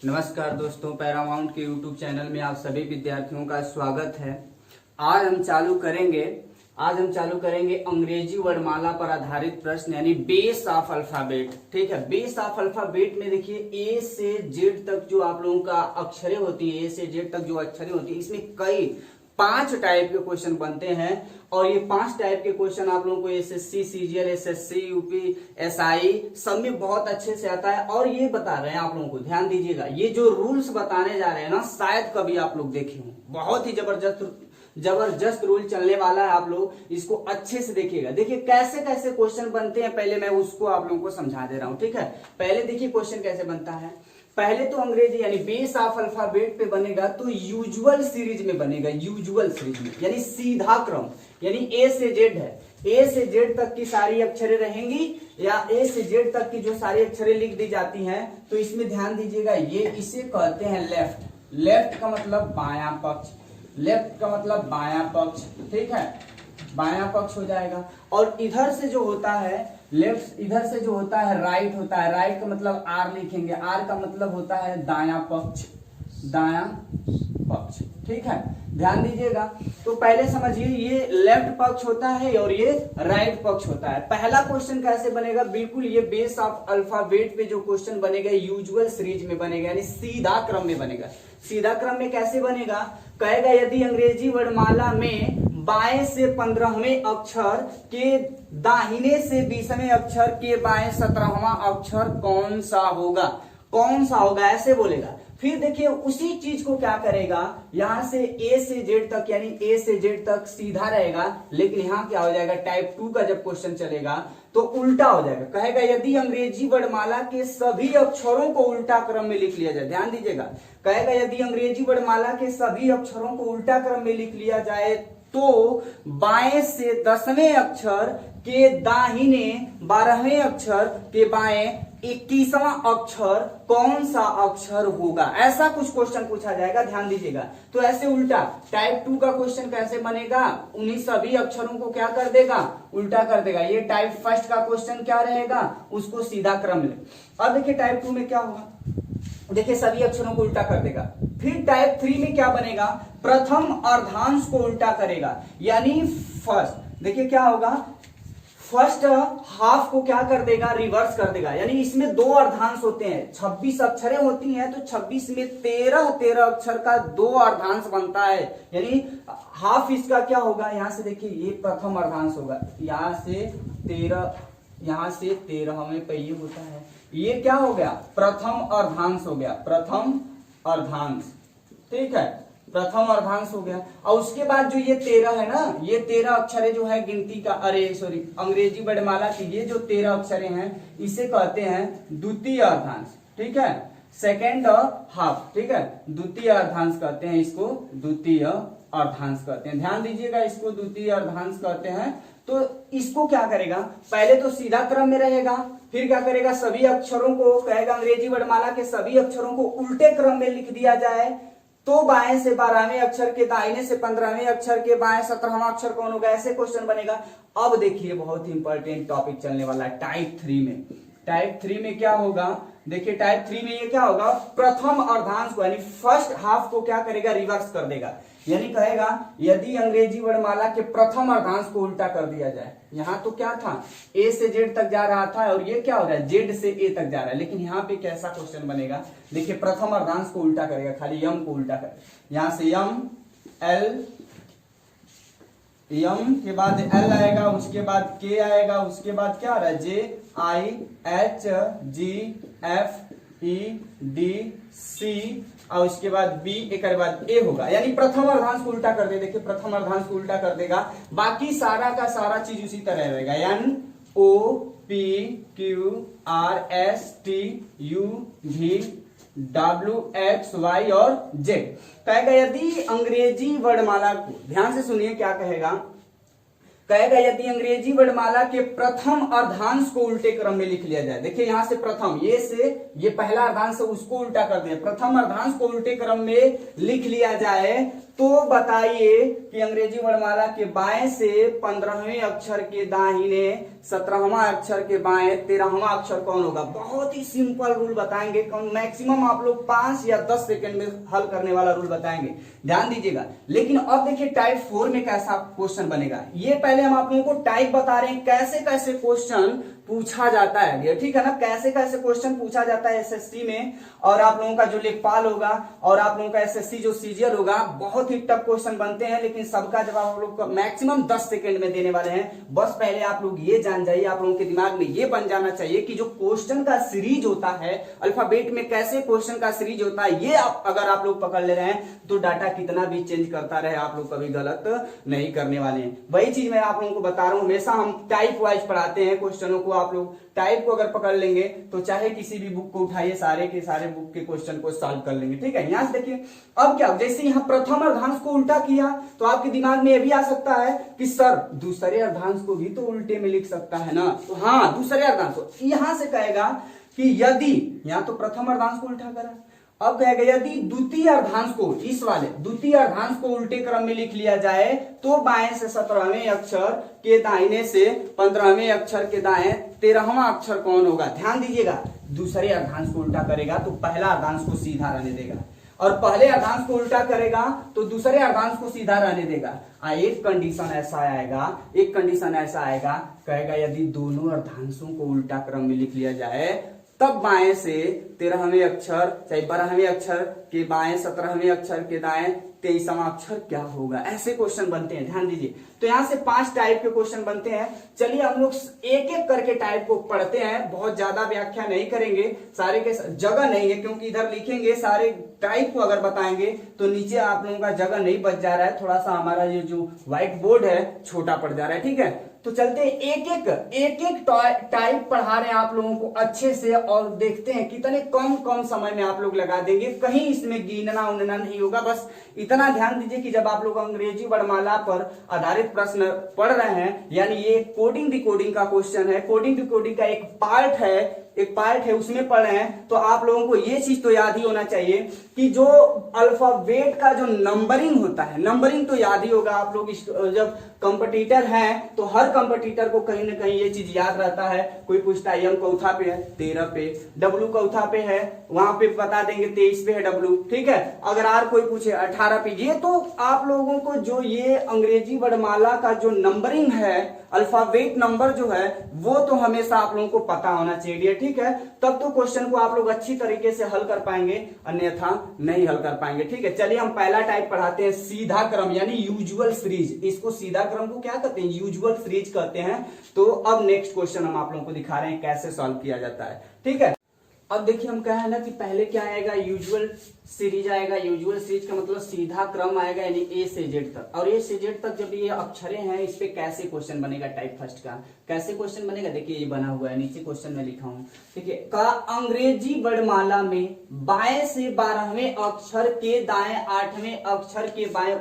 नमस्कार दोस्तों, पैरामाउंट के यूट्यूब चैनल में आप सभी विद्यार्थियों का स्वागत है। आज हम चालू करेंगे अंग्रेजी वर्णमाला पर आधारित प्रश्न यानी बेस ऑफ अल्फाबेट। ठीक है, बेस ऑफ अल्फाबेट में देखिए ए से जेड तक जो आप लोगों का अक्षरें होती है, ए से जेड तक जो अक्षरें होती है, इसमें कई 5 टाइप के क्वेश्चन बनते हैं और ये 5 टाइप के क्वेश्चन आप लोगों को SSC, CGL, SSC, UP, SI सब में बहुत अच्छे से आता है। और ये बता रहे हैं आप लोगों को, ध्यान दीजिएगा, ये जो रूल्स बताने जा रहे हैं ना, शायद कभी आप लोग देखे हो। बहुत ही जबरदस्त रूल चलने वाला है, आप लोग इसको अच्छे से देखिएगा। देखिए कैसे कैसे क्वेश्चन बनते हैं, पहले मैं उसको आप लोगों को समझा दे रहा हूं। ठीक है, पहले देखिए क्वेश्चन कैसे बनता है। पहले तो अंग्रेजी यानी बेस ऑफ अल्फाबेट पे बनेगा तो यूजुअल सीरीज में बनेगा, यूजुअल सीरीज में यानी सीधा क्रम, यानी ए से जेड है, ए से जेड तक की सारी अक्षरें रहेंगी या ए से जेड तक की जो सारी अक्षरें लिख दी जाती हैं। तो इसमें ध्यान दीजिएगा, ये इसे कहते हैं लेफ्ट। लेफ्ट का मतलब बायां पक्ष, लेफ्ट का मतलब बायां पक्ष। ठीक है, बायां पक्ष हो जाएगा। और इधर से जो होता है लेफ्ट, इधर से जो होता है राइट होता है। राइट का मतलब आर लिखेंगे, आर का मतलब होता है दायां पक्ष, दायां पक्ष। ठीक है, ध्यान दीजिएगा। तो पहले समझिए, ये लेफ्ट पक्ष होता है और ये राइट पक्ष होता है। पहला क्वेश्चन कैसे बनेगा, बिल्कुल ये बेस ऑफ अल्फाबेट पे जो क्वेश्चन बनेगा यूजुअल सीरीज में बनेगा, यानी सीधा क्रम में बनेगा। सीधा क्रम में कैसे बनेगा, कहेगा यदि अंग्रेजी वर्णमाला में बाएं से 15वें अक्षर के दाहिने से 20वें अक्षर के बाएं 17वां अक्षर कौन सा होगा, कौन सा होगा, ऐसे बोलेगा। फिर देखिए उसी चीज को क्या करेगा, यहां से ए से जेड तक यानी ए से जेड तक सीधा रहेगा, लेकिन यहां क्या हो जाएगा, टाइप 2 का जब क्वेश्चन चलेगा तो उल्टा हो जाएगा। कहेगा यदि अंग्रेजी वर्णमाला के सभी अक्षरों को उल्टा क्रम में लिख लिया जाए, ध्यान दीजिएगा, कहेगा यदि अंग्रेजी वर्णमाला के सभी अक्षरों को उल्टा क्रम में लिख लिया जाए तो बाएं से 10वें अक्षर के दाहिने 12वें अक्षर के बाएं 21वां अक्षर कौन सा अक्षर होगा, ऐसा कुछ क्वेश्चन पूछा जाएगा। ध्यान दीजिएगा, तो ऐसे उल्टा टाइप 2 का क्वेश्चन कैसे बनेगा, उन्हीं सभी अक्षरों को क्या कर देगा, उल्टा कर देगा। ये टाइप फर्स्ट का क्वेश्चन क्या रहेगा, उसको सीधा क्रम में। अब देखिए टाइप 2 में क्या होगा, देखिए सभी अक्षरों को उल्टा कर देगा। फिर टाइप 3 में क्या बनेगा, प्रथम अर्धांश को उल्टा करेगा, यानी फर्स्ट, देखिए क्या होगा, फर्स्ट हाफ को क्या कर देगा, रिवर्स कर देगा। यानी इसमें 2 अर्धांश होते हैं, 26 अक्षरें होती हैं, तो 26 में 13 अक्षर का 2 अर्धांश बनता है, यानी हाफ इसका क्या होगा, यहां से देखिए ये प्रथम अर्धांश होगा, यहां से 13वें पे ये होता है, ये क्या हो गया, प्रथम अर्धांश हो गया, प्रथम अर्धांश। ठीक है, प्रथम अर्धांश हो गया। और उसके बाद जो ये 13 है ना, ये 13 अक्षरें जो है गिनती का, अंग्रेजी वर्णमाला की ये जो 13 अक्षरें हैं, इसे कहते हैं द्वितीय अर्धांश। ठीक है, सेकेंड हाफ। ठीक है, द्वितीय अर्धांश कहते हैं इसको, द्वितीय अर्धांश कहते हैं। ध्यान दीजिएगा, इसको द्वितीय अर्धांश कहते हैं। तो इसको क्या करेगा, पहले तो सीधा क्रम में रहेगा, फिर क्या करेगा, सभी अक्षरों को कहेगा अंग्रेजी वर्णमाला के सभी अक्षरों को उल्टे क्रम में लिख दिया जाए तो बाएं से 12वें अक्षर के दाहिने से 15वें अक्षर के बाएं 17वां अक्षर कौन होगा, ऐसे क्वेश्चन बनेगा। अब देखिए बहुत ही इंपॉर्टेंट टॉपिक चलने वाला है टाइप 3 में। टाइप 3 में क्या होगा, देखिए टाइप 3 में ये क्या होगा, प्रथम अर्धांश को यानी फर्स्ट हाफ को क्या करेगा, रिवर्स कर देगा। यानी कहेगा यदि अंग्रेजी वर्णमाला के प्रथम अर्धांश को उल्टा कर दिया जाए, यहां तो क्या था, ए से जेड तक जा रहा था और ये क्या हो रहा है, जेड से ए तक जा रहा है, लेकिन यहाँ पे कैसा क्वेश्चन बनेगा, देखिए प्रथम अर्धांश को उल्टा करेगा, खाली यम को उल्टा कर, यहां से यम एल, यम के बाद एल आएगा, उसके बाद के आएगा, उसके बाद क्या आ रहा है, J I H G F E D C, और उसके बाद बी, एक बाद ए होगा। यानी प्रथम अर्धांश को उल्टा कर दे, देखिए प्रथम अर्धांश को उल्टा कर देगा, बाकी सारा का सारा चीज उसी तरह रहेगा, N O P Q R S T U V W X Y और जेड। कहेगा यदि अंग्रेजी वर्णमाला को, ध्यान से सुनिए क्या कहेगा, कहेगा यदि अंग्रेजी वर्णमाला के प्रथम अर्धांश को उल्टे क्रम में लिख लिया जाए, देखिए यहां से प्रथम, ये से ये पहला अर्धांश है उसको उल्टा कर दिया, प्रथम अर्धांश को उल्टे क्रम में लिख लिया जाए तो बताइए कि अंग्रेजी वर्णमाला के बाएं से 15वें अक्षर के दाहिने 17वां अक्षर के बाएं 13वां अक्षर कौन होगा। बहुत ही सिंपल रूल बताएंगे, मैक्सिमम आप लोग 5 या 10 सेकंड में हल करने वाला रूल बताएंगे, ध्यान दीजिएगा। लेकिन अब देखिए टाइप 4 में कैसा क्वेश्चन बनेगा। ये पहले हम आप लोगों को टाइप बता रहे हैं कैसे कैसे क्वेश्चन पूछा जाता है, ये ठीक है ना, कैसे कैसे क्वेश्चन पूछा जाता है एसएससी में। और आप लोगों का जो लेखपाल होगा और आप लोगों का एसएससी जो सीजीएल होगा, बहुत ही टफ क्वेश्चन बनते हैं, लेकिन सबका जवाब आप लोग मैक्सिमम 10 सेकंड में देने वाले हैं। बस पहले आप लोग ये जान जाइए, आप लोगों के दिमाग में ये बन जाना चाहिए कि जो क्वेश्चन का सीरीज होता है अल्फाबेट में, कैसे क्वेश्चन का सीरीज होता है, ये अगर आप लोग पकड़ ले रहे हैं तो डाटा कितना भी चेंज करता रहे आप लोग कभी गलत नहीं करने वाले हैं। वही चीज मैं आप लोगों को बता रहा हूं, हमेशा हम टाइप वाइज पढ़ाते हैं क्वेश्चनों को। आप लोग टाइप को अगर पकड़ लेंगे तो चाहे किसी भी बुक को उठाइए, सारे के सारे बुक के क्वेश्चन को सॉल्व कर लेंगे, ठीक है। यहां से देखिए अब क्या, जैसे यहां प्रथम अर्धांश को उल्टा किया तो आपके दिमाग में यह भी आ सकता है कि सर दूसरे अर्धांश को भी तो उल्टे में लिख सकता है ना। तो हाँ, दूसरे अर्धांश को यहां से कहेगा कि यदि, यहां तो प्रथम अर्धांश को उल्टा करा, अब कहेगा यदि द्वितीय अर्धांश को, इस वाले द्वितीय अर्धांश को उल्टे क्रम में लिख लिया जाए तो बाएं से 17वें अक्षर के दाहिने से 15वें अक्षर के दाएं 13वां अक्षर कौन होगा। ध्यान दीजिएगा, दूसरे अर्धांश को उल्टा करेगा तो पहला अर्धांश को सीधा रहने देगा, और पहले अर्धांश को उल्टा करेगा तो दूसरे अर्धांश को सीधा रहने देगा। एक कंडीशन ऐसा आएगा, एक कंडीशन ऐसा आएगा, कहेगा यदि दोनों अर्धांशों को उल्टा क्रम में लिख लिया जाए तब बाएं से 13वें अक्षर चाहे 12वें अक्षर के बाएं 17वें अक्षर के दाएं 23वां अक्षर क्या होगा। ऐसे क्वेश्चन बनते हैं, ध्यान दीजिए। तो यहां से 5 टाइप के क्वेश्चन बनते हैं। चलिए हम लोग एक एक करके टाइप को पढ़ते हैं, बहुत ज्यादा व्याख्या नहीं करेंगे, सारे के जगह नहीं है क्योंकि इधर लिखेंगे सारे टाइप को अगर बताएंगे तो नीचे आप लोगों का जगह नहीं बच जा रहा है, थोड़ा सा हमारा ये जो व्हाइट बोर्ड है छोटा पड़ जा रहा है, ठीक है। तो चलते एक एक टाइप पढ़ा रहे हैं आप लोगों को अच्छे से, और देखते हैं कितने कम समय में आप लोग लगा देंगे। कहीं इसमें गिनना उनना नहीं होगा, बस इतना ध्यान दीजिए कि जब आप लोग अंग्रेजी वर्णमाला पर आधारित प्रश्न पढ़ रहे हैं, यानी ये कोडिंग डिकोडिंग का क्वेश्चन है, कोडिंग डिकोडिंग का एक पार्ट है उसमें पढ़ रहे हैं, तो आप लोगों को ये चीज तो याद ही होना चाहिए कि जो अल्फाबेट का जो नंबरिंग होता है, नंबरिंग तो याद ही होगा। आप लोग जब कंपटीटर हैं तो हर कंपटीटर को कहीं ना कहीं ये चीज याद रहता है। कोई पूछता है एम चौथा पे है 13 पे, डब्ल्यू चौथा पे है, वहां पे बता देंगे 23 पे है डब्ल्यू, ठीक है। अगर आर कोई पूछे 18 पे, ये तो आप लोगों को जो ये अंग्रेजी वर्णमाला का जो नंबरिंग है, अल्फाबेट नंबर जो है, वो तो हमेशा आप लोगों को पता होना चाहिए, ठीक है। तब तो क्वेश्चन को आप लोग अच्छी तरीके से हल कर पाएंगे, अन्यथा नहीं हल कर पाएंगे, ठीक है। चलिए हम पहला टाइप पढ़ाते हैं, सीधा क्रम यानी यूजुअल सीरीज। इसको सीधा क्रम को क्या कहते हैं, यूजुअल सीरीज कहते हैं। तो अब नेक्स्ट क्वेश्चन हम आप लोगों को दिखा रहे हैं कैसे सॉल्व किया जाता है, ठीक है। अब देखिए हम कहे हैं ना कि पहले क्या आएगा, यूजुअल सीरीज आएगा। यूजुअल सीरीज का मतलब सीधा क्रम आएगा, यानी ए से जेड तक। और ए से जेड तक जब ये अक्षरे हैं, इस पे कैसे क्वेश्चन बनेगा, टाइप फर्स्ट का कैसे क्वेश्चन बनेगा, देखिए ये बना हुआ है, नीचे क्वेश्चन में लिखा हूं, ठीक है। का अंग्रेजी वर्णमाला में बाएं से 12वें अक्षर के दाएं 8वें अक्षर के बाएं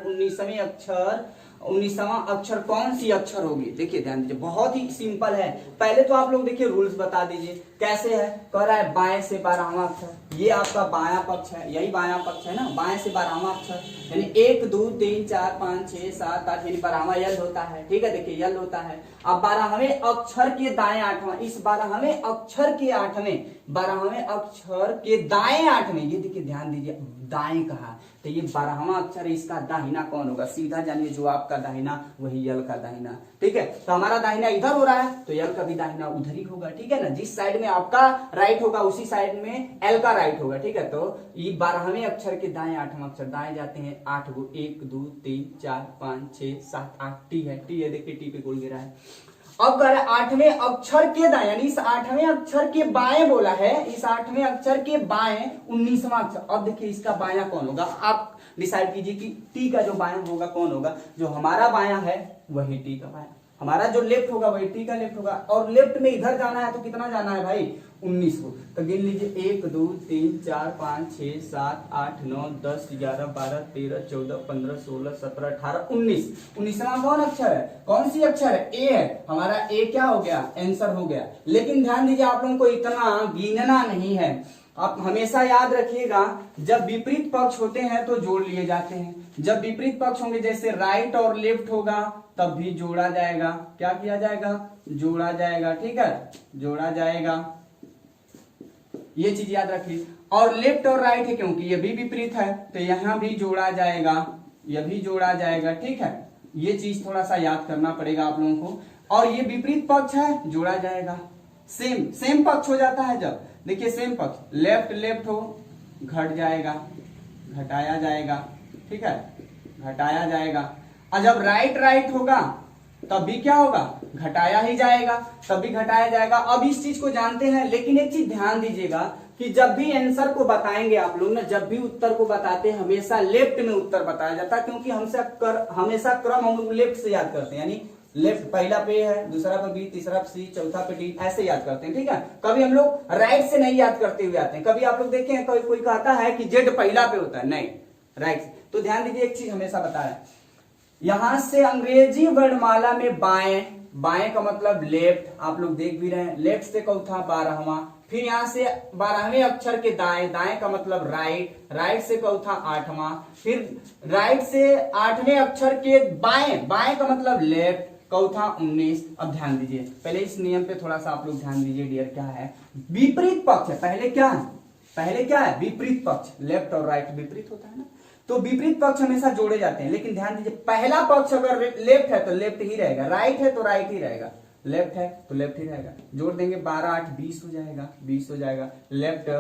19वां अक्षर कौन सी अक्षर होगी। देखिए ध्यान दीजिए, बहुत ही सिंपल है। पहले तो आप लोग देखिए रूल्स बता दीजिए कैसे है। कह रहा है बाएं से 12वां अक्षर, ये आपका बायां पक्ष है, यही बायां पक्ष है ना, बाएं से 12वां अक्षर यानी 1 2 3 4 5 6 7 8 यानी 12वां यल होता है, ठीक है। देखिए यल होता है। अब 12वें अक्षर के दाएं 8वां, इस 12वें अक्षर के 12वें अक्षर के दाएं 8वें, ये देखिए ध्यान दीजिए, दाएं कहा, तो ये 12वां अक्षर है, इसका दाहिना कौन होगा, सीधा जानिए, जो आपका दाहिना वही यल का दाहिना, ठीक है। तो हमारा दाहिना इधर हो रहा है तो यल का भी दाहिना उधर ही होगा, ठीक है ना। जिस साइड में आपका राइट होगा उसी साइड में एल का राइट होगा, ठीक है। तो ये 12वें अक्षर के दाएं 8वां अक्षर, दाएं जाते हैं 8 गो, 1 2 3 4 5 6 7 8, टी है, टी है, देखिए टी पे गोल गिरा है। अब कह रहा है 8वें अक्षर के दाएं, यानी इस 8वें अक्षर के बाएं बोला है, इस 8वें अक्षर के बाएं 19वां अक्षर। अब देखिए इसका बायां कौन होगा, आप डिसाइड कीजिए कि टी का जो बायां होगा कौन होगा। जो हमारा बायां है वही टी का बायां, हमारा जो लेफ्ट होगा वही टी का लेफ्ट होगा। और लेफ्ट में इधर जाना है तो कितना जाना है भाई, 19 को। तो गिन लीजिए 1 2 3 4 5 6 7 8 9 10 11 12 13 14 15 16 17 18 19। 19वां कौन अक्षर है, कौन सी अक्षर है, ए है। हमारा ए क्या हो गया, आंसर हो गया। लेकिन ध्यान दीजिए आप लोगों को इतना गिनना नहीं है, आप हमेशा याद रखिएगा, जब विपरीत पक्ष होते हैं तो जोड़ लिए जाते हैं। जब विपरीत पक्ष होंगे, जैसे राइट और लेफ्ट होगा, तब भी जोड़ा जाएगा। क्या किया जाएगा? जोड़ा जाएगा। ठीक है, जोड़ा जाएगा, ये चीज याद रखिए। और लेफ्ट और राइट है क्योंकि ये भी विपरीत है, तो यहां भी जोड़ा जाएगा, यह भी जोड़ा जाएगा। ठीक है, ये चीज थोड़ा सा याद करना पड़ेगा आप लोगों को। और ये विपरीत पक्ष है, जोड़ा जाएगा। सेम पक्ष हो जाता है जब, देखिए सेम पक्ष, लेफ्ट लेफ्ट हो, घट जाएगा, घटाया जाएगा। ठीक है, घटाया जाएगा। और जब राइट राइट होगा तब भी क्या होगा? घटाया ही जाएगा, तब भी घटाया जाएगा। अब इस चीज को जानते हैं, लेकिन एक चीज ध्यान दीजिएगा कि जब भी आंसर को बताएंगे आप लोग ना, जब भी उत्तर को बताते हैं, हमेशा लेफ्ट में उत्तर बताया जाता है, क्योंकि हमेशा क्रम हम लोग लेफ्ट से याद करते हैं। यानी लेफ्ट पहला पे है, दूसरा पे बी, तीसरा पे सी, चौथा पे डी, ऐसे याद करते हैं। ठीक है, कभी हम लोग राइट से नहीं याद करते हुए आते हैं। कभी आप लोग देखें कोई कहता है कि जेड पहला पे होता है, नहीं, राइट से। तो ध्यान दीजिए, एक चीज हमेशा बता रहे हैं, यहां से अंग्रेजी वर्णमाला में बाएं, बाएं का मतलब लेफ्ट, आप लोग देख भी रहे हैं, लेफ्ट से चौथा 12वां। फिर यहां से 12वें अक्षर के दाएं, दाएं का मतलब राइट, राइट से चौथा 8वां। फिर राइट से 8वें अक्षर के बाएं, बाएं का मतलब लेफ्ट, चौथा 19। अब ध्यान दीजिए, पहले इस नियम पे थोड़ा सा आप लोग ध्यान दीजिए डियर। क्या है? विपरीत पक्ष है, पहले क्या है? पहले क्या है? विपरीत पक्ष। लेफ्ट और राइट विपरीत होता है ना, तो विपरीत पक्ष हमेशा जोड़े जाते हैं। लेकिन ध्यान दीजिए, पहला पक्ष अगर लेफ्ट है तो लेफ्ट ही रहेगा, राइट है तो राइट ही रहेगा, लेफ्ट है तो लेफ्ट ही रहेगा। जोड़ देंगे 12 8 20 हो जाएगा, 20 हो जाएगा, लेफ्ट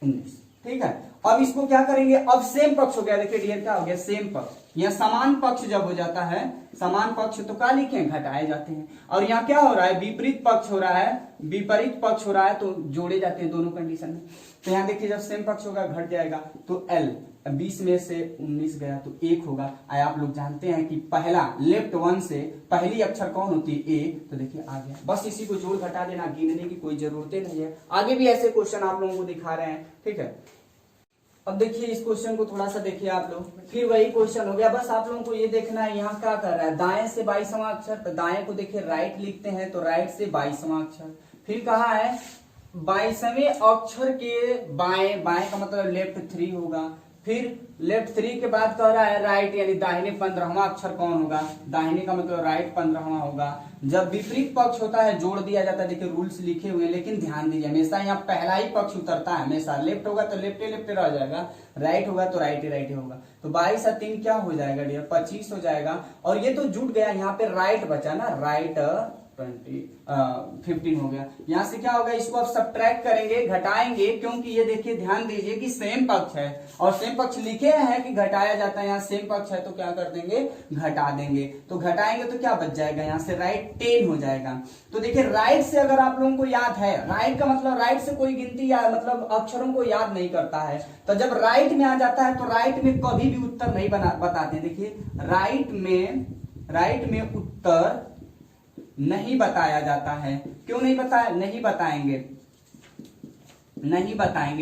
19। ठीक है, अब इसको क्या करेंगे? अब सेम पक्ष हो गया, देखिए डियर क्या हो गया? सेम पक्ष। यह समान पक्ष जब हो जाता है, समान पक्ष, तो क्या लिखें? घटाए जाते हैं। और यहाँ क्या हो रहा है? विपरीत पक्ष हो रहा है, विपरीत पक्ष हो रहा है, तो जोड़े जाते हैं दोनों कंडीशन में। तो यहाँ देखिए, जब सेम पक्ष होगा घट जाएगा, तो एल 20 में से 19 गया तो 1 होगा। आया, आप लोग जानते हैं कि पहला लेफ्ट 1 से पहली अक्षर कौन होती है? ए। तो देखिए आ गया, बस इसी को जोड़ घटा देना, गिनने की कोई जरूरत नहीं है। आगे भी ऐसे क्वेश्चन आप लोगों को दिखा रहे हैं। ठीक है, अब देखिए इस क्वेश्चन को थोड़ा सा देखिए आप लोग, फिर वही क्वेश्चन हो गया। बस आप लोगों को ये देखना है यहाँ क्या कर रहा है, दाएं से 22वां अक्षर, तो दाएं को देखिए राइट लिखते हैं, तो राइट से 22वां अक्षर। फिर कहा है 22वें अक्षर के बाएं, बाएं का मतलब लेफ्ट 3 होगा। फिर लेफ्ट 3 के बाद कह रहा है राइट, यानी दाहिने 15वां अक्षर कौन होगा? दाहिने का मतलब राइट 15वां होगा। जब विपरीत पक्ष होता है जोड़ दिया जाता है, देखिए रूल्स लिखे हुए हैं, लेकिन ध्यान दीजिए हमेशा यहाँ पहला ही पक्ष उतरता है। हमेशा लेफ्ट होगा तो लेफ्ट लेफ्ट रह जाएगा, राइट होगा तो राइट ही होगा। तो 22 और 3 क्या हो जाएगा डियर? 25 हो जाएगा। और ये तो जुट गया, यहाँ पे राइट बचा ना, राइट 15 हो गया। यहां से क्या होगा? इसको अब सब्ट्रैक्ट करेंगे, घटाएंगे, क्योंकि ये देखिए ध्यान दीजिए कि सेम पक्ष है और सेम पक्ष लिखे हैं कि घटाया जाता है। यहाँ सेम पक्ष है तो क्या कर देंगे? घटा देंगे। तो घटाएंगे तो क्या बच जाएगा? यहाँ से राइट 10 हो जाएगा। तो देखिए राइट से अगर आप लोगों को याद है, राइट का मतलब राइट से कोई गिनती या मतलब अक्षरों को याद नहीं करता है, तो जब राइट में आ जाता है तो राइट में कभी भी उत्तर नहीं बताते। देखिए राइट में उत्तर नहीं बताया जाता है। क्यों नहीं बताया? नहीं बताएंगे।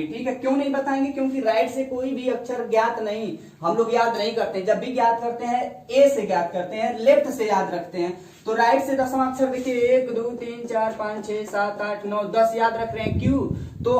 ठीक है, क्यों नहीं बताएंगे? क्योंकि राइट से कोई भी अक्षर ज्ञात नहीं, हम लोग याद नहीं करते। जब भी ज्ञात करते हैं ए से ज्ञात करते हैं, लेफ्ट से याद रखते हैं। तो राइट से 10वां अक्षर देखिए 1 2 3 4 5 6 7 8 9 10 याद रख रहे हैं। क्यों? तो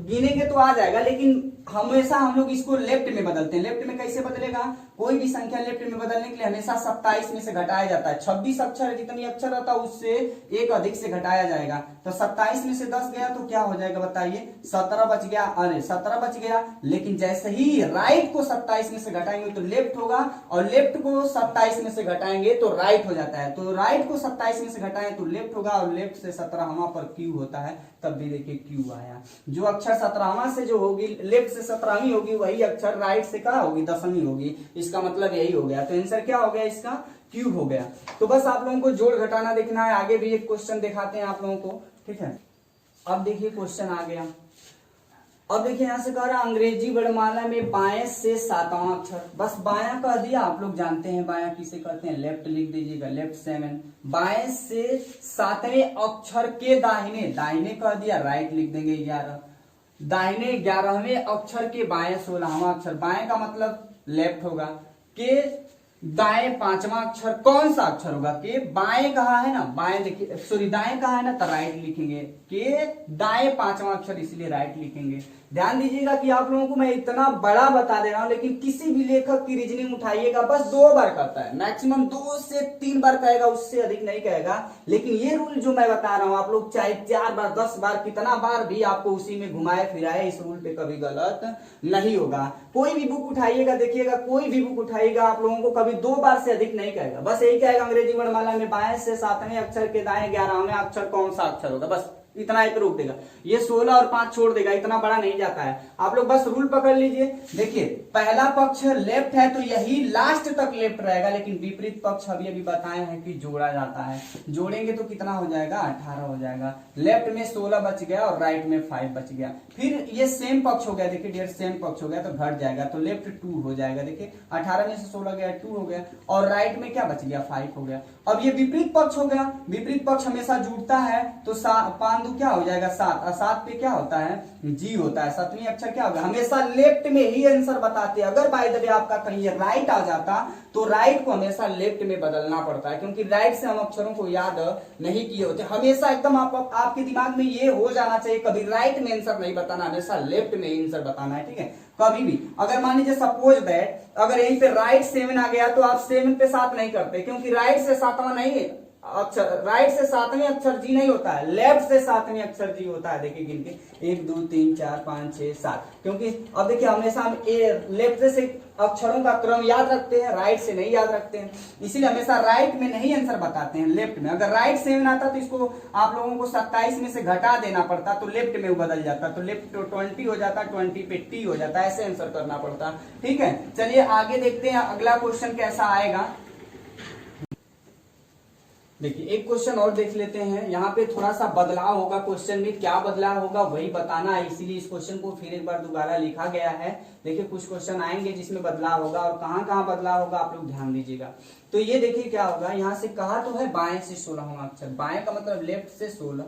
गिनेंगे तो आ जाएगा, लेकिन हमेशा हम लोग इसको लेफ्ट में बदलते हैं। लेफ्ट में कैसे बदलेगा? कोई भी संख्या लेफ्ट में बदलने के लिए हमेशा 27 में से घटाया जाता है। 26 अक्षर है, जितनी अक्षर रहता है उससे एक अधिक से घटाया जाएगा। तो 27 में से 10 गया तो क्या हो जाएगा बताइए? 17 बच गया। अरे 17 बच गया, लेकिन जैसे ही राइट को 27 में से घटाएंगे तो लेफ्ट होगा, और लेफ्ट को 27 में से घटाएंगे तो राइट हो जाता है। तो राइट को 27 में से घटाएं तो लेफ्ट होगा, और लेफ्ट से 17वां पर क्यू होता है, तब भी देखिए क्यू आया। जो अक्षर 17वां से जो होगी, लेफ्ट से 17वीं होगी, वही अक्षर राइट से क्या होगी? 10वीं होगी। इसका मतलब यही हो गया। तो आंसर क्या हो गया इसका? क्यू हो गया। तो बस आप लोगों को जोड़ घटाना देखना है। आगे भी एक क्वेश्चन दिखाते हैं आप लोगों को। ठीक है, अब देखिए क्वेश्चन आ गया। अब देखिए यहां से कह रहा है अंग्रेजी वर्णमाला में बाएं से 7वां अक्षर। बस बायां कह दिया, आप लोग जानते हैं बायां किसे कहते हैं, लेफ्ट लिख दीजिएगा, लेफ्ट 7। बाएं से 7वें अक्षर के दाहिने, दाहिने कह दिया, राइट लिख देंगे 11। दाहिने 11वें अक्षर के बाएं 16वां अक्षर, बाएं का मतलब लेफ्ट होगा, के दाएं पांचवा अक्षर कौन सा अक्षर होगा? के बाएं कहा है ना, बाएं देखिए, सॉरी दाएं कहा है ना, तो राइट लिखेंगे। के दाएं पांचवा अक्षर इसलिए राइट लिखेंगे। ध्यान दीजिएगा कि आप लोगों को मैं इतना बड़ा बता दे रहा हूं, लेकिन किसी भी लेखक की रीजनिंग उठाइएगा बस 2 बार कहता है, मैक्सिमम 2 से 3 बार कहेगा, उससे अधिक नहीं कहेगा। लेकिन ये रूल जो मैं बता रहा हूं, आप लोग चाहे 4 बार 10 बार कितना बार भी आपको उसी में घुमाए फिराए, इस रूल पे कभी गलत नहीं होगा। कोई भी बुक उठाइएगा, देखिएगा कोई भी बुक उठाइएगा, आप लोगों को कभी 2 बार से अधिक नहीं कहेगा। बस यही कहेगा अंग्रेजी वर्णमाला में बाएं से 7वें अक्षर के दाएं 11वें अक्षर कौन सा अक्षर होगा, बस इतना एक रोक देगा। ये 16 और 5 छोड़ देगा, इतना बड़ा नहीं जाता है। आप लोग बस रूल पकड़ लीजिए। देखिए पहला पक्ष लेफ्ट है तो यही लास्ट तक लेफ्ट रहेगा, लेकिन विपरीत पक्ष अभी अभी बताए हैं कि जोड़ा जाता है। जोड़ेंगे तो कितना हो जाएगा? 18 हो जाएगा। लेफ्ट में 16 बच गया और राइट में 5 बच गया। फिर ये सेम पक्ष हो गया, देखिए डियर सेम पक्ष हो गया तो घट जाएगा, तो लेफ्ट 2 हो जाएगा। देखिए 18 में से 16 गया 2 हो गया, और राइट में क्या बच गया? 5 हो गया। अब ये विपरीत पक्ष हो गया। विपरीत पक्ष हमेशा जुड़ता है तो 5 क्या हो जाएगा? 7, और 7 पे क्या होता है? जी होता है। 7वीं अक्षर क्या होगा? हमेशा लेफ्ट में ही आंसर बताते हैं। अगर बाय द वे आपका कहीं राइट आ जाता तो राइट को हमेशा लेफ्ट में बदलना पड़ता है, क्योंकि राइट से हम अक्षरों को याद नहीं किए होते। हमेशा एकदम आपके दिमाग में ये हो जाना चाहिए, कभी राइट में आंसर नहीं बताना, हमेशा लेफ्ट में आंसर बताना है, ठीक है? कभी भी अगर मान लीजिए सपोज दैट अगर यहीं पे राइट 7 आ गया तो आप 7 पे 7 नहीं करते, क्योंकि राइट से 7वां नहीं है अक्षर, राइट से 7वें अक्षर जी नहीं होता है, लेफ्ट से 7वें अक्षर जी होता है। देखिए गिन के 1 2 3 4 5 6 7, क्योंकि अब देखिए हमेशा हम लेफ्ट से अक्षरों का क्रम याद रखते हैं, राइट से नहीं याद रखते हैं, इसीलिए हमेशा राइट में नहीं आंसर बताते हैं, लेफ्ट में। अगर राइट 7 आता तो इसको आप लोगों को 27 में से घटा देना पड़ता, तो लेफ्ट में बदल जाता, तो लेफ्ट 20 हो जाता, 20 पे टी हो जाता, ऐसे आंसर करना पड़ता। ठीक है, चलिए आगे देखते हैं अगला क्वेश्चन कैसा आएगा। देखिए एक क्वेश्चन और देख लेते हैं। यहाँ पे थोड़ा सा बदलाव होगा क्वेश्चन में, क्या बदलाव होगा वही बताना है, इसीलिए इस क्वेश्चन को फिर एक बार दोबारा लिखा गया है। देखिए कुछ क्वेश्चन आएंगे जिसमें बदलाव होगा, और कहाँ कहाँ बदलाव होगा आप लोग ध्यान दीजिएगा। तो ये देखिए क्या होगा, यहाँ से कहा तो है बाएं से 16वां अक्षर, बाएं का मतलब लेफ्ट से 16,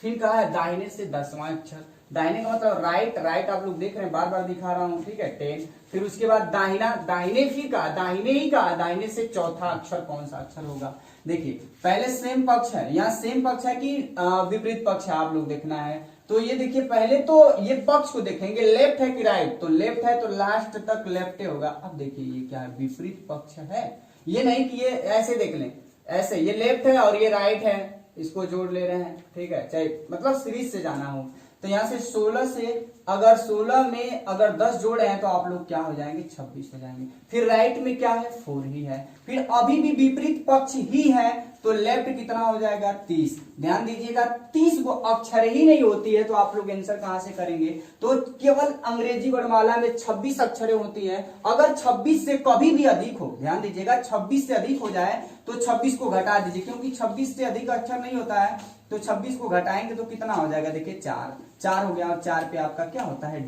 फिर कहा है दाहिने से 10वां अक्षर, दाहिने का मतलब राइट, राइट आप लोग देख रहे हैं बार बार दिखा रहा हूं, ठीक है 10। फिर उसके बाद दाहिना, दाहिने भी कहा, दाहिने ही कहा, दाहिने से चौथा अक्षर कौन सा अक्षर होगा। देखिए पहले सेम पक्ष है, यहाँ सेम पक्ष है कि विपरीत पक्ष है, आप लोग देखना है। तो ये देखिए पहले तो ये पक्ष को देखेंगे, लेफ्ट है कि राइट, तो लेफ्ट है तो लास्ट तक लेफ्ट होगा। अब देखिए ये क्या है, विपरीत पक्ष है, ये नहीं कि ये ऐसे देख लें, ऐसे ये लेफ्ट है और ये राइट है, इसको जोड़ ले रहे हैं, ठीक है, चाहे मतलब सीरीज से जाना हो। तो यहाँ से 16 से अगर 16 में अगर 10 जोड़े हैं तो आप लोग क्या हो जाएंगे? 26 हो जाएंगे। फिर राइट में क्या है? 4 ही है। फिर अभी भी विपरीत पक्ष ही है तो लेफ्ट कितना हो जाएगा? 30। ध्यान दीजिएगा 30 वो अक्षर ही नहीं होती है तो आप लोग आंसर कहां से करेंगे? तो केवल अंग्रेजी वर्णमाला में 26 अक्षरें होती हैं। अगर 26 से कभी भी अधिक हो, ध्यान दीजिएगा 26 से अधिक हो जाए तो 26 को घटा दीजिए, क्योंकि 26 से अधिक अक्षर नहीं होता है, तो 26 को घटाएंगे तो कितना हो जाएगा? देखिए 4 हो गया, और 4 पे आपका क्या होता है?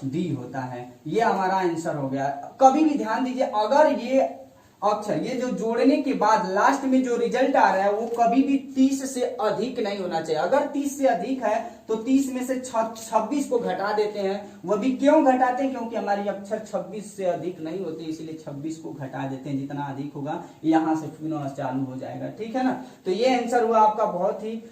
डी होता है। ये हमारा आंसर हो गया। कभी भी ध्यान दीजिए अगर ये अक्षर, ये जो जोड़ने के बाद लास्ट में जो रिजल्ट आ रहा है वो कभी भी 30 से अधिक नहीं होना चाहिए। अगर 30 से अधिक है तो 30 में से 26 को घटा देते हैं। वह भी क्यों घटाते हैं? क्योंकि हमारी अक्षर 26 से अधिक नहीं होती, इसीलिए 26 को घटा देते हैं। जितना अधिक होगा यहाँ से पुनः चालू हो जाएगा, ठीक है ना। तो ये आंसर हुआ आपका। बहुत ही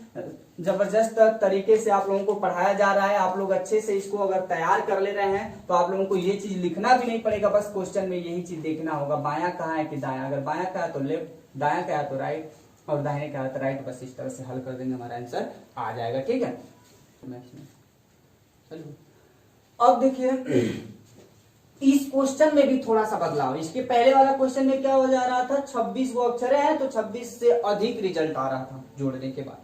जबरदस्त तरीके से आप लोगों को पढ़ाया जा रहा है। आप लोग अच्छे से इसको अगर तैयार कर ले रहे हैं तो आप लोगों को ये चीज लिखना भी नहीं पड़ेगा, बस क्वेश्चन में यही चीज देखना होगा, बायां कहाँ है कि दायां। अगर बायां का है तो लेफ्ट, दायां का है तो राइट, और दाहिने का है तो राइट। बस इस तरह से हल कर देंगे, हमारा आंसर आ जाएगा, ठीक है। चलो अब देखिए इस क्वेश्चन में भी थोड़ा सा बदलाव। इसके पहले वाला क्वेश्चन में क्या हो जा रहा था? 26 वो अक्षर है तो 26 से अधिक रिजल्ट आ रहा था जोड़ने के बाद,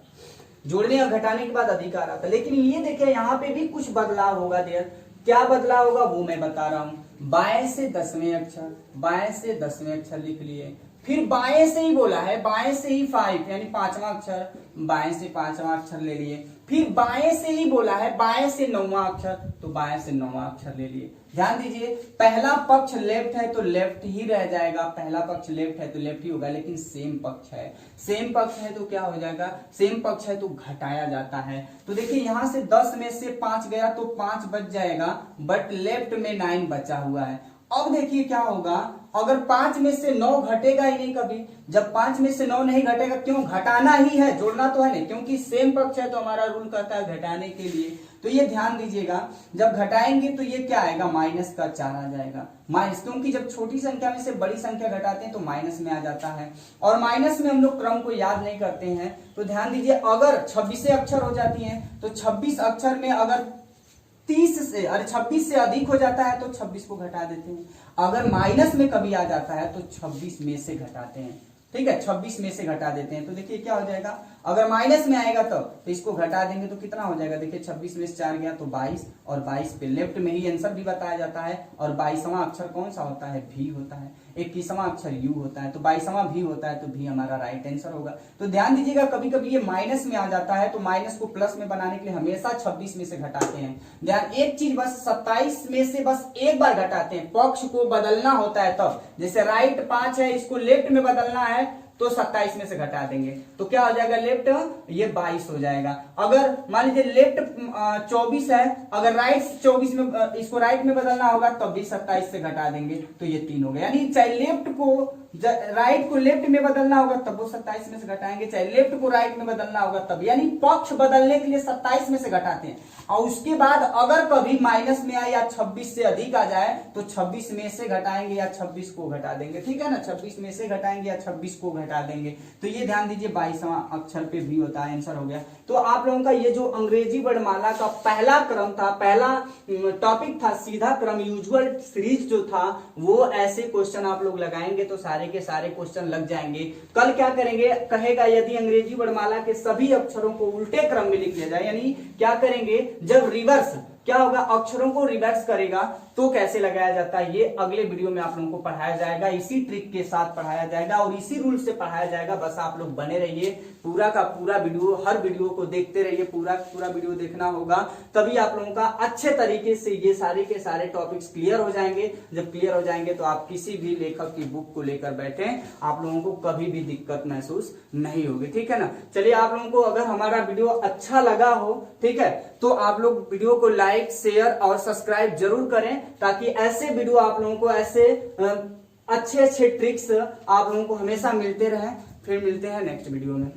जोड़ने और घटाने के बाद अधिक आ रहा था। लेकिन ये देखिए यहाँ पे भी कुछ बदलाव होगा। देयर क्या बदलाव होगा वो मैं बता रहा हूं। बाएं से 10वें अक्षर, बाएं से 10वें अक्षर लिख लिए। फिर बाएं से ही बोला है, बाएं से ही 5 यानी 5वां अक्षर, बाएं से 5वां अक्षर ले लिए। फिर बाएं से ही बोला है, बाएं से 9वां अक्षर, तो बाएं से 9वां अक्षर ले लिए। ध्यान दीजिए पहला पक्ष लेफ्ट है तो लेफ्ट ही रह जाएगा, पहला पक्ष लेफ्ट है तो लेफ्ट ही होगा। लेकिन सेम पक्ष है, सेम पक्ष है तो क्या हो जाएगा? सेम पक्ष है तो घटाया जाता है। तो देखिए यहां से 10 में से 5 गया तो 5 बच जाएगा, बट लेफ्ट में 9 बचा हुआ है। अब देखिए क्या होगा, अगर 5 में से 9 घटेगा ही नहीं कभी। जब 5 में से 9 नहीं घटेगा, क्यों, घटाना ही है, जोड़ना तो है नहीं, क्योंकि सेम पक्ष है तो हमारा रूल कहता है घटाने के लिए। तो ये ध्यान दीजिएगा, जब घटाएंगे तो ये क्या आएगा, माइनस का 4 आ जाएगा। माइनस, क्योंकि जब छोटी संख्या में से बड़ी संख्या घटाते हैं तो माइनस में आ जाता है, और माइनस में हम लोग क्रम को याद नहीं करते हैं। तो ध्यान दीजिए, अगर 26 अक्षर हो जाती हैं तो 26 अक्षर में अगर 26 से अधिक हो जाता है तो 26 को घटा देते हैं। अगर माइनस में कभी आ जाता है तो 26 में से घटाते हैं, ठीक है, 26 में से घटा देते हैं। तो देखिए क्या हो जाएगा, अगर माइनस में आएगा तो इसको घटा देंगे तो कितना हो जाएगा, देखिए 26 में से 4 गया तो 22, और 22 पे लेफ्ट में ही आंसर भी बताया जाता है। और 22वां अक्षर कौन सा होता है, भी होता है। 21वां अक्षर यू होता है, तो 22वां भी होता है, तो भी हमारा राइट आंसर होगा। तो ध्यान दीजिएगा, कभी कभी ये माइनस में आ जाता है तो माइनस को प्लस में बनाने के लिए हमेशा 26 में से घटाते हैं। ध्यान, एक चीज बस, 27 में से बस एक बार घटाते हैं, पक्ष को बदलना होता है तब। जैसे राइट 5 है, इसको लेफ्ट में बदलना है तो 27 में से घटा देंगे तो क्या हो जाएगा, लेफ्ट ये 22 हो जाएगा। अगर मान लीजिए लेफ्ट 24 है, अगर राइट 24 में, इसको राइट में बदलना होगा तब भी 27 से घटा देंगे तो ये 3 हो गया। यानी चाहे लेफ्ट को, राइट को लेफ्ट में बदलना होगा तब वो 27 में से घटाएंगे, चाहे लेफ्ट को राइट में बदलना होगा तब। यानी पक्ष बदलने के लिए 27 में से घटाते हैं। और उसके बाद अगर कभी माइनस में आए या 26 से अधिक आ जाए तो 26 में से घटाएंगे या 26 को घटा देंगे, ठीक है ना, 26 में से घटाएंगे या 26 को घटा देंगे। तो ये ध्यान दीजिए, 22वां अक्षर पे भी होता है, आंसर हो गया। तो आप लोगों का ये जो अंग्रेजी वर्णमाला का पहला क्रम था, पहला टॉपिक था सीधा क्रम, यूजुअल सीरीज जो था, वो ऐसे क्वेश्चन आप लोग लगाएंगे तो सारे के सारे क्वेश्चन लग जाएंगे। कल क्या करेंगे, कहेगा यदि अंग्रेजी वर्णमाला के सभी अक्षरों को उल्टे क्रम में लिख दिया जाए, यानी क्या करेंगे, जब रिवर्स क्या होगा, अक्षरों को रिवर्स करेगा तो कैसे लगाया जाता है, ये अगले वीडियो में आप लोगों को पढ़ाया जाएगा, इसी ट्रिक के साथ पढ़ाया जाएगा और इसी रूल से पढ़ाया जाएगा। बस आप लोग बने रहिए, पूरा का पूरा वीडियो, हर वीडियो को देखते रहिए, पूरा पूरा वीडियो देखना होगा, तभी आप लोगों का अच्छे तरीके से ये सारे के सारे टॉपिक्स क्लियर हो जाएंगे। जब क्लियर हो जाएंगे तो आप किसी भी लेखक की बुक को लेकर बैठे, आप लोगों को कभी भी दिक्कत महसूस नहीं होगी, ठीक है ना। चलिए, आप लोगों को अगर हमारा वीडियो अच्छा लगा हो, ठीक है, तो आप लोग वीडियो को लाइक, शेयर और सब्सक्राइब जरूर करें, ताकि ऐसे वीडियो आप लोगों को, ऐसे अच्छे अच्छे ट्रिक्स आप लोगों को हमेशा मिलते रहें। फिर मिलते हैं नेक्स्ट वीडियो में।